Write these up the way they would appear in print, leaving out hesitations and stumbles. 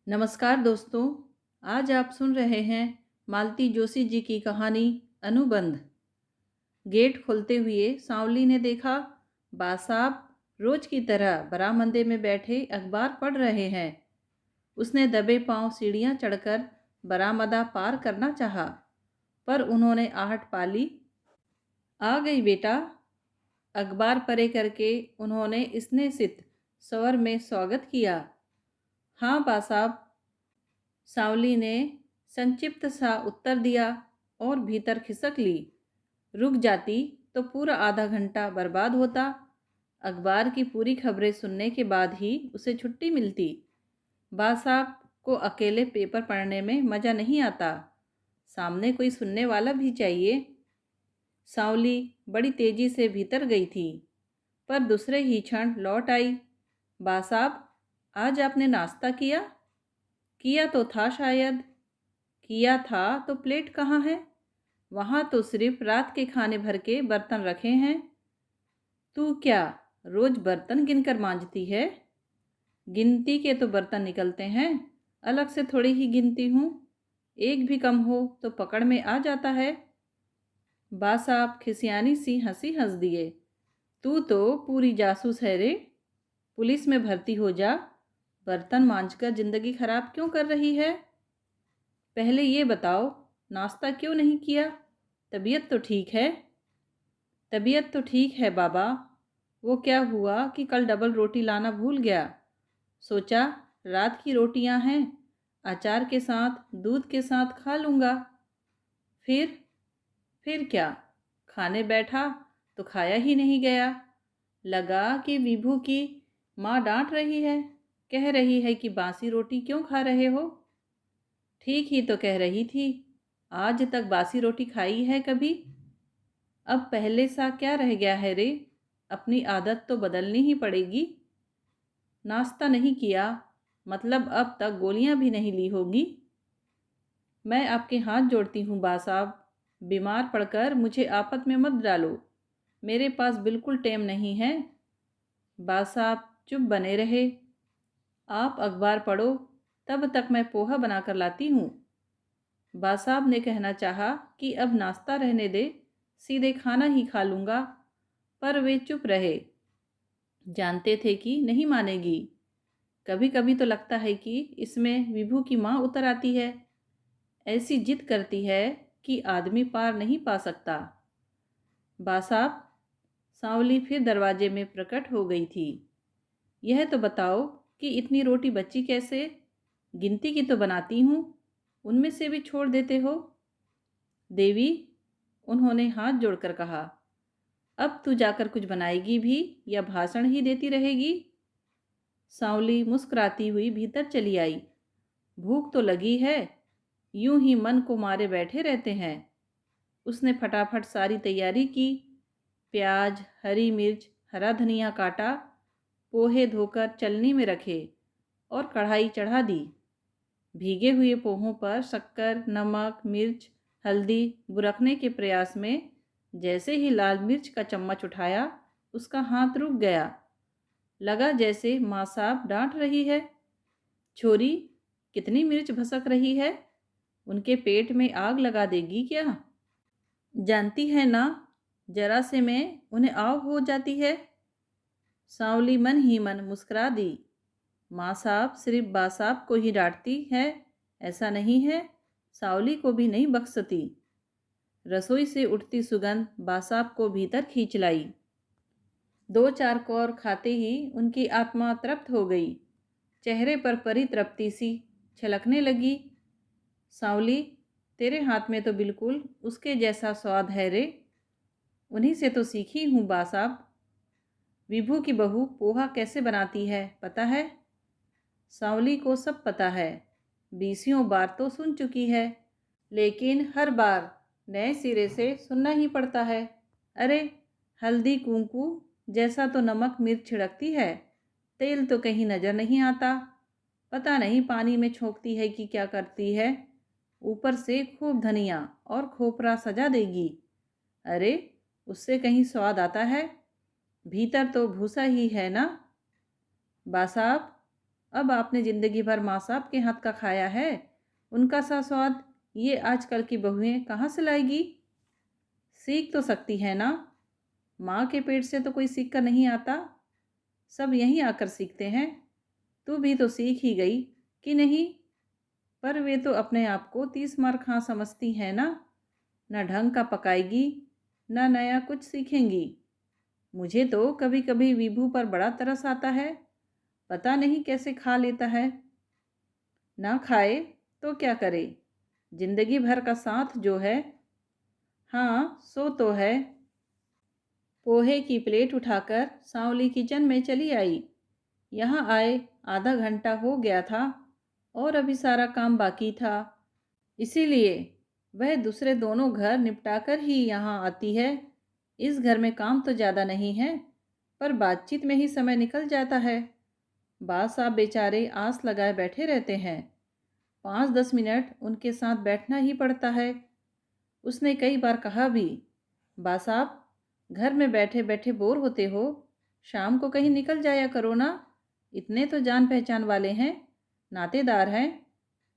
नमस्कार दोस्तों। आज आप सुन रहे हैं मालती जोशी जी की कहानी अनुबंध। गेट खोलते हुए सांवली ने देखा बासाब रोज की तरह बरामदे में बैठे अखबार पढ़ रहे हैं। उसने दबे पांव सीढ़ियां चढ़कर बरामदा पार करना चाहा, पर उन्होंने आहट पाली। आ गई बेटा। अखबार परे करके उन्होंने स्नेहसित स्वर में स्वागत किया। हाँ बासाब, सांवली ने संक्षिप्त सा उत्तर दिया और भीतर खिसक ली। रुक जाती तो पूरा आधा घंटा बर्बाद होता। अखबार की पूरी खबरें सुनने के बाद ही उसे छुट्टी मिलती। बासाब को अकेले पेपर पढ़ने में मज़ा नहीं आता, सामने कोई सुनने वाला भी चाहिए। सांवली बड़ी तेजी से भीतर गई थी, पर दूसरे ही क्षण लौट आई। बासाब, आज आपने नाश्ता किया? किया तो था शायद। किया था तो प्लेट कहाँ है? वहाँ तो सिर्फ रात के खाने भर के बर्तन रखे हैं। तू क्या रोज बर्तन गिनकर मांजती है? गिनती के तो बर्तन निकलते हैं, अलग से थोड़ी ही गिनती हूँ। एक भी कम हो तो पकड़ में आ जाता है। बासाब खिसियानी सी हंसी हंस दिए। तू तो पूरी जासूस है रे। पुलिस में भर्ती हो जा। बर्तन मांजकर जिंदगी खराब क्यों कर रही है? पहले ये बताओ, नाश्ता क्यों नहीं किया? तबीयत तो ठीक है? तबीयत तो ठीक है बाबा। वो क्या हुआ कि कल डबल रोटी लाना भूल गया। सोचा रात की रोटियां हैं, अचार के साथ दूध के साथ खा लूँगा। फिर फिर क्या? खाने बैठा तो खाया ही नहीं गया। लगा कि विभू की माँ डांट रही है, कह रही है कि बासी रोटी क्यों खा रहे हो। ठीक ही तो कह रही थी। आज तक बासी रोटी खाई है कभी? अब पहले सा क्या रह गया है रे? अपनी आदत तो बदलनी ही पड़ेगी। नाश्ता नहीं किया मतलब अब तक गोलियां भी नहीं ली होगी। मैं आपके हाथ जोड़ती हूँ बा साहब, बीमार पड़कर मुझे आफत में मत डालो। मेरे पास बिल्कुल टेम नहीं है। बा साहब चुप बने रहे। आप अखबार पढ़ो, तब तक मैं पोहा बनाकर लाती हूँ। बा साहब ने कहना चाहा कि अब नाश्ता रहने दे, सीधे खाना ही खा लूँगा, पर वे चुप रहे। जानते थे कि नहीं मानेगी। कभी कभी तो लगता है कि इसमें विभू की माँ उतर आती है। ऐसी जिद करती है कि आदमी पार नहीं पा सकता। बासाब, सांवली फिर दरवाजे में प्रकट हो गई थी। यह तो बताओ कि इतनी रोटी बची कैसे? गिनती की तो बनाती हूँ, उनमें से भी छोड़ देते हो। देवी, उन्होंने हाथ जोड़कर कहा, अब तू जाकर कुछ बनाएगी भी या भाषण ही देती रहेगी? सांवली मुस्कुराती हुई भीतर चली आई। भूख तो लगी है, यूं ही मन को मारे बैठे रहते हैं। उसने फटाफट सारी तैयारी की। प्याज, हरी मिर्च, हरा धनिया काटा, पोहे धोकर चलनी में रखे और कढ़ाई चढ़ा दी। भीगे हुए पोहों पर शक्कर, नमक, मिर्च, हल्दी बुरकने के प्रयास में जैसे ही लाल मिर्च का चम्मच उठाया, उसका हाथ रुक गया। लगा जैसे माँ साहब डांट रही है। छोरी, कितनी मिर्च भसक रही है? उनके पेट में आग लगा देगी क्या? जानती है ना, जरा से में उन्हें आग हो जाती है। सांवली मन ही मन मुस्कुरा दी। माँ साहब सिर्फ बा साहब को ही डांटती है, ऐसा नहीं है। सांवली को भी नहीं बख्शती। रसोई से उठती सुगंध बा साहब को भीतर खींच लाई। दो चार कौर खाते ही उनकी आत्मा तृप्त हो गई। चेहरे पर परितृप्ति सी छलकने लगी। सांवली, तेरे हाथ में तो बिल्कुल उसके जैसा स्वाद है रे। उन्हीं से तो सीखी हूँ बा साहब। विभू की बहू पोहा कैसे बनाती है पता है? सांवली को सब पता है, बीसियों बार तो सुन चुकी है, लेकिन हर बार नए सिरे से सुनना ही पड़ता है। अरे, हल्दी कुंकू जैसा तो नमक मिर्च छिड़कती है, तेल तो कहीं नज़र नहीं आता। पता नहीं पानी में छोंकती है कि क्या करती है। ऊपर से खूब धनिया और खोपरा सजा देगी। अरे, उससे कहीं स्वाद आता है? भीतर तो भूसा ही है ना। बासाब, अब आपने ज़िंदगी भर माँ साहब के हाथ का खाया है, उनका सा स्वाद ये आजकल की बहुएं कहाँ से लाएगी? सीख तो सकती है ना। माँ के पेट से तो कोई सीख कर नहीं आता, सब यहीं आकर सीखते हैं। तू भी तो सीख ही गई कि नहीं? पर वे तो अपने आप को 30 मार खां समझती हैं ना। न ढंग का पकाएगी, न नया कुछ सीखेंगी। मुझे तो कभी कभी विभू पर बड़ा तरस आता है, पता नहीं कैसे खा लेता है। ना खाए तो क्या करे, जिंदगी भर का साथ जो है। हाँ सो तो है। पोहे की प्लेट उठाकर सांवली किचन में चली आई। यहाँ आए आधा घंटा हो गया था और अभी सारा काम बाकी था, इसीलिए वह दूसरे दोनों घर निपटाकर ही यहाँ आती है। इस घर में काम तो ज़्यादा नहीं है, पर बातचीत में ही समय निकल जाता है। बास साहब बेचारे आस लगाए बैठे रहते हैं, 5-10 मिनट उनके साथ बैठना ही पड़ता है। उसने कई बार कहा भी, बा साहब घर में बैठे बैठे बोर होते हो, शाम को कहीं निकल जाया करो ना। इतने तो जान पहचान वाले हैं, नातेदार हैं।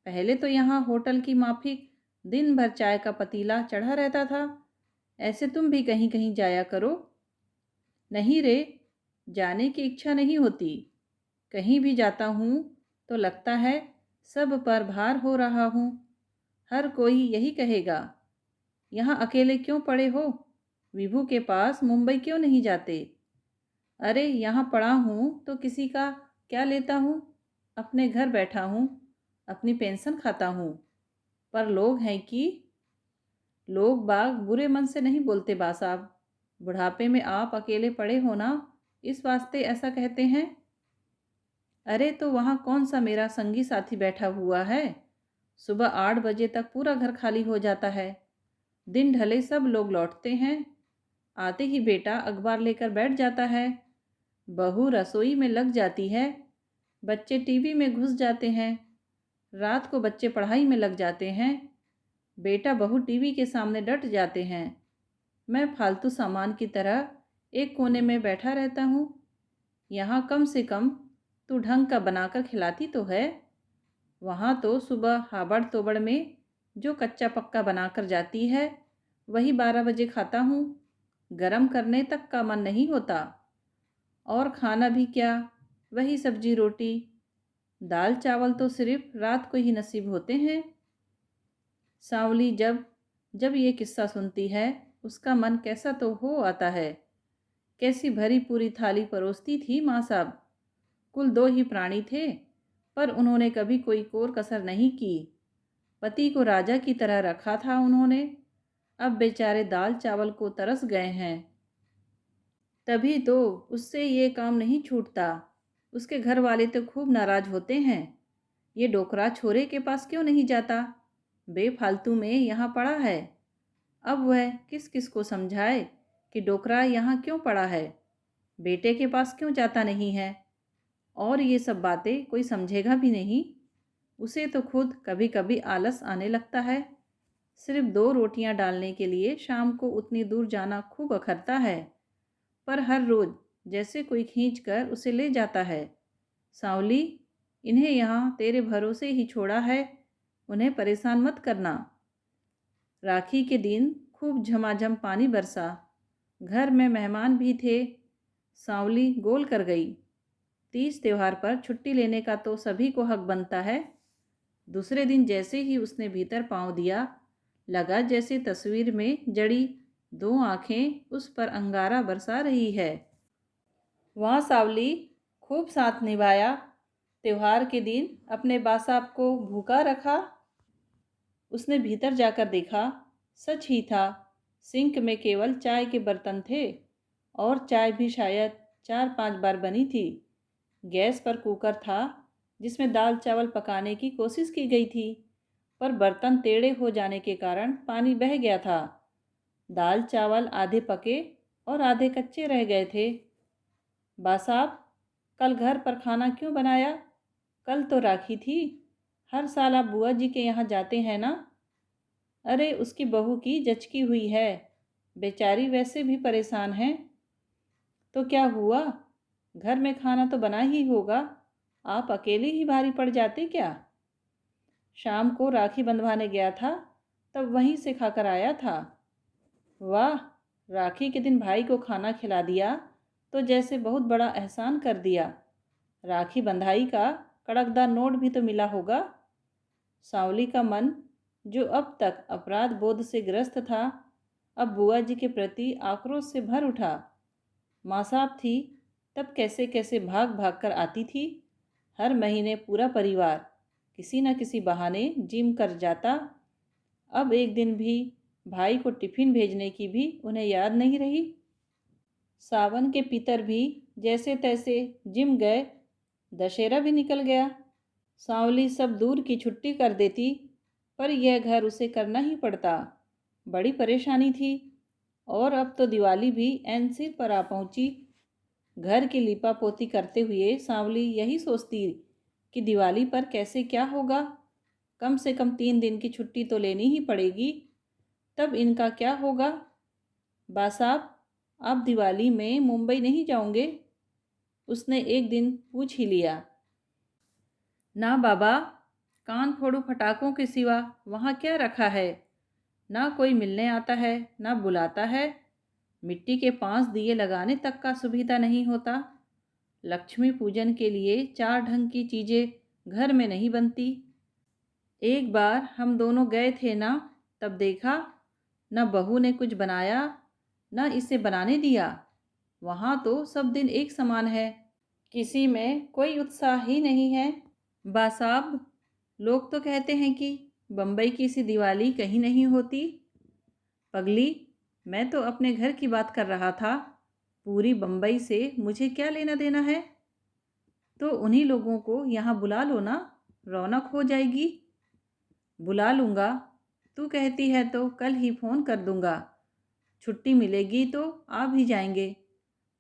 पहले तो यहाँ होटल की माफिक दिन भर चाय का पतीला चढ़ा रहता था, ऐसे तुम भी कहीं कहीं जाया करो। नहीं रे, जाने की इच्छा नहीं होती। कहीं भी जाता हूँ तो लगता है सब पर भार हो रहा हूँ। हर कोई यही कहेगा, यहाँ अकेले क्यों पड़े हो, विभू के पास मुंबई क्यों नहीं जाते। अरे यहाँ पड़ा हूँ तो किसी का क्या लेता हूँ, अपने घर बैठा हूँ, अपनी पेंशन खाता हूँ। पर लोग हैं कि लोग बाग बुरे मन से नहीं बोलते बा साहब, बुढ़ापे में आप अकेले पड़े हो ना, इस वास्ते ऐसा कहते हैं। अरे तो वहाँ कौन सा मेरा संगी साथी बैठा हुआ है, सुबह 8 बजे तक पूरा घर खाली हो जाता है। दिन ढले सब लोग लौटते हैं, आते ही बेटा अखबार लेकर बैठ जाता है, बहू रसोई में लग जाती है, बच्चे टीवी में घुस जाते हैं, रात को बच्चे पढ़ाई में लग जाते हैं, बेटा बहू टीवी के सामने डट जाते हैं। मैं फालतू सामान की तरह एक कोने में बैठा रहता हूँ। यहाँ कम से कम तू ढंग का बनाकर खिलाती तो है। वहाँ तो सुबह हाबड़ तोबड़ में जो कच्चा पक्का बनाकर जाती है वही 12 बजे खाता हूँ। गरम करने तक का मन नहीं होता। और खाना भी क्या, वही सब्जी रोटी, दाल चावल तो सिर्फ रात को ही नसीब होते हैं। सांवली जब जब ये किस्सा सुनती है उसका मन कैसा तो हो आता है। कैसी भरी पूरी थाली परोसती थी माँ साहब। कुल 2 ही प्राणी थे, पर उन्होंने कभी कोई कोर कसर नहीं की। पति को राजा की तरह रखा था उन्होंने। अब बेचारे दाल चावल को तरस गए हैं। तभी तो उससे ये काम नहीं छूटता। उसके घर वाले तो खूब नाराज होते हैं। ये डोकरा छोरे के पास क्यों नहीं जाता, बेफालतू में यहाँ पड़ा है। अब वह किस किस को समझाए कि डोकरा यहाँ क्यों पड़ा है, बेटे के पास क्यों जाता नहीं है। और ये सब बातें कोई समझेगा भी नहीं। उसे तो खुद कभी कभी आलस आने लगता है। सिर्फ 2 रोटियां डालने के लिए शाम को उतनी दूर जाना खूब अखरता है, पर हर रोज जैसे कोई खींच कर उसे ले जाता है। सांवली, इन्हें यहाँ तेरे भरोसे ही छोड़ा है, उन्हें परेशान मत करना। राखी के दिन खूब झमाझम पानी बरसा, घर में मेहमान भी थे। सांवली गोल कर गई। तीज त्योहार पर छुट्टी लेने का तो सभी को हक बनता है। दूसरे दिन जैसे ही उसने भीतर पांव दिया, लगा जैसे तस्वीर में जड़ी 2 आंखें उस पर अंगारा बरसा रही है। वहाँ सांवली खूब साथ निभाया। त्योहार के दिन अपने बासाब को भूखा रखा। उसने भीतर जाकर देखा, सच ही था, सिंक में केवल चाय के बर्तन थे, और चाय भी शायद 4-5 बार बनी थी। गैस पर कुकर था जिसमें दाल चावल पकाने की कोशिश की गई थी, पर बर्तन टेढ़े हो जाने के कारण पानी बह गया था। दाल चावल आधे पके और आधे कच्चे रह गए थे। बासाब, कल घर पर खाना क्यों बनाया, कल तो राखी थी, हर साल आप बुआ जी के यहाँ जाते हैं ना। अरे उसकी बहू की जचकी हुई है, बेचारी वैसे भी परेशान है। तो क्या हुआ, घर में खाना तो बना ही होगा। आप अकेले ही भारी पड़ जाते क्या? शाम को राखी बंधवाने गया था, तब वहीं से खाकर आया था। वाह! राखी के दिन भाई को खाना खिला दिया तो जैसे बहुत बड़ा एहसान कर दिया। राखी बंधाई का कड़कदार नोट भी तो मिला होगा। सांवली का मन, जो अब तक अपराध बोध से ग्रस्त था, अब बुआ जी के प्रति आक्रोश से भर उठा। माँ साहब थी तब कैसे कैसे भाग भाग कर आती थी। हर महीने पूरा परिवार किसी न किसी बहाने जिम कर जाता। अब एक दिन भी भाई को टिफिन भेजने की भी उन्हें याद नहीं रही। सावन के पितर भी जैसे तैसे जिम गए। दशहरा भी निकल गया। सांवली सब दूर की छुट्टी कर देती, पर यह घर उसे करना ही पड़ता। बड़ी परेशानी थी। और अब तो दिवाली भी ऐन सिर पर आ पहुंची। घर की लिपा पोती करते हुए सांवली यही सोचती कि दिवाली पर कैसे क्या होगा। कम से कम 3 दिन की छुट्टी तो लेनी ही पड़ेगी। तब इनका क्या होगा? बा साहब, आप दिवाली में मुंबई नहीं जाओगे? उसने एक दिन पूछ ही लिया। ना बाबा, कान फोड़ू फटाकों के सिवा वहाँ क्या रखा है? ना कोई मिलने आता है, ना बुलाता है। मिट्टी के 5 दिए लगाने तक का सुविधा नहीं होता। लक्ष्मी पूजन के लिए 4 ढंग की चीज़ें घर में नहीं बनती। एक बार हम दोनों गए थे ना, तब देखा, न बहू ने कुछ बनाया न इसे बनाने दिया। वहाँ तो सब दिन एक समान है, किसी में कोई उत्साह ही नहीं है। बा साहब, लोग तो कहते हैं कि बम्बई की सी दिवाली कहीं नहीं होती। पगली, मैं तो अपने घर की बात कर रहा था। पूरी बम्बई से मुझे क्या लेना देना है? तो उन्हीं लोगों को यहाँ बुला लो ना, रौनक हो जाएगी। बुला लूँगा, तू कहती है तो कल ही फ़ोन कर दूँगा। छुट्टी मिलेगी तो आ भी जाएंगे।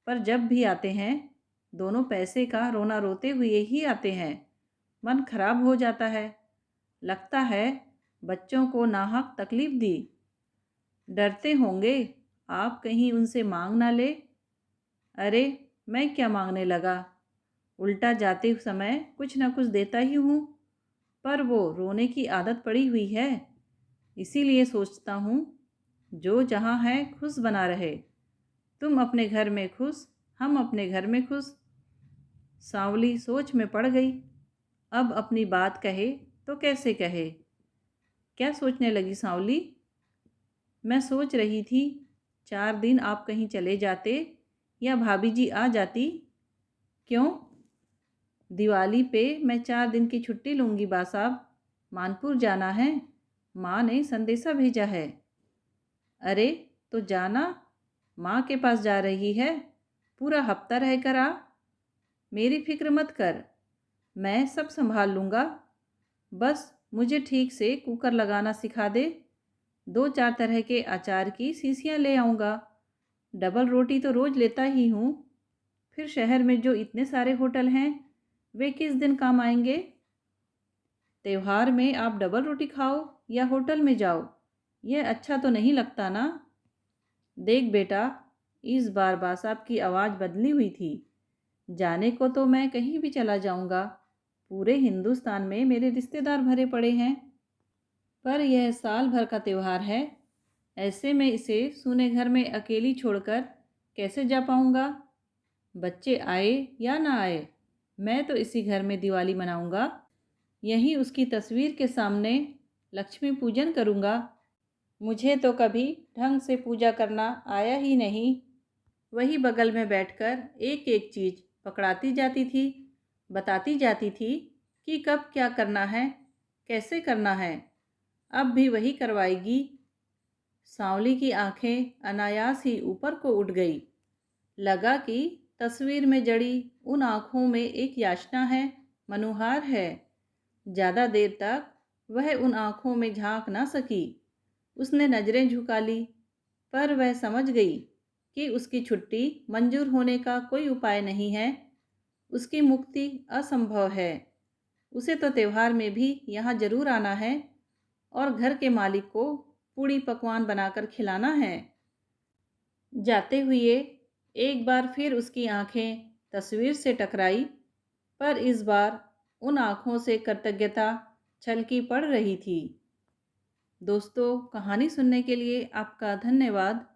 पर जब भी आते हैं, दोनों पैसे का रोना रोते हुए ही आते हैं। मन खराब हो जाता है। लगता है बच्चों को नाहक तकलीफ़ दी। डरते होंगे आप कहीं उनसे मांग ना ले। अरे, मैं क्या मांगने लगा? उल्टा जाते समय कुछ ना कुछ देता ही हूँ। पर वो रोने की आदत पड़ी हुई है। इसीलिए सोचता हूँ, जो जहाँ है खुश बना रहे। तुम अपने घर में खुश, हम अपने घर में खुश। सांवली सोच में पड़ गई। अब अपनी बात कहे तो कैसे कहे? क्या सोचने लगी सांवली? मैं सोच रही थी, 4 दिन आप कहीं चले जाते या भाभी जी आ जाती। क्यों? दिवाली पे मैं 4 दिन की छुट्टी लूँगी बा साहब। मानपुर जाना है, माँ ने संदेशा भेजा है। अरे, तो जाना, माँ के पास जा रही है, पूरा हफ्ता रह कर आ। मेरी फिक्र मत कर, मैं सब संभाल लूँगा। बस मुझे ठीक से कुकर लगाना सिखा दे। 2-4 तरह के अचार की शीशियाँ ले आऊँगा। डबल रोटी तो रोज़ लेता ही हूँ। फिर शहर में जो इतने सारे होटल हैं, वे किस दिन काम आएंगे? त्योहार में आप डबल रोटी खाओ या होटल में जाओ, यह अच्छा तो नहीं लगता ना। देख बेटा, इस बार बासाब की आवाज़ बदली हुई थी। जाने को तो मैं कहीं भी चला जाऊंगा, पूरे हिंदुस्तान में मेरे रिश्तेदार भरे पड़े हैं, पर यह साल भर का त्यौहार है। ऐसे में इसे सूने घर में अकेली छोड़कर कैसे जा पाऊंगा? बच्चे आए या ना आए, मैं तो इसी घर में दिवाली मनाऊंगा। यहीं उसकी तस्वीर के सामने लक्ष्मी पूजन करूंगा। मुझे तो कभी ढंग से पूजा करना आया ही नहीं। वही बगल में बैठकर एक एक चीज़ पकड़ाती जाती थी, बताती जाती थी कि कब क्या करना है, कैसे करना है। अब भी वही करवाएगी। सांवली की आंखें अनायास ही ऊपर को उठ गई। लगा कि तस्वीर में जड़ी उन आँखों में एक याचना है, मनुहार है। ज़्यादा देर तक वह उन आँखों में झांक ना सकी। उसने नज़रें झुका ली, पर वह समझ गई कि उसकी छुट्टी मंजूर होने का कोई उपाय नहीं है। उसकी मुक्ति असंभव है। उसे तो त्यौहार में भी यहाँ ज़रूर आना है और घर के मालिक को पूड़ी पकवान बनाकर खिलाना है। जाते हुए एक बार फिर उसकी आंखें तस्वीर से टकराई। पर इस बार उन आँखों से कृतज्ञता छलकी पड़ रही थी। दोस्तों, कहानी सुनने के लिए आपका धन्यवाद।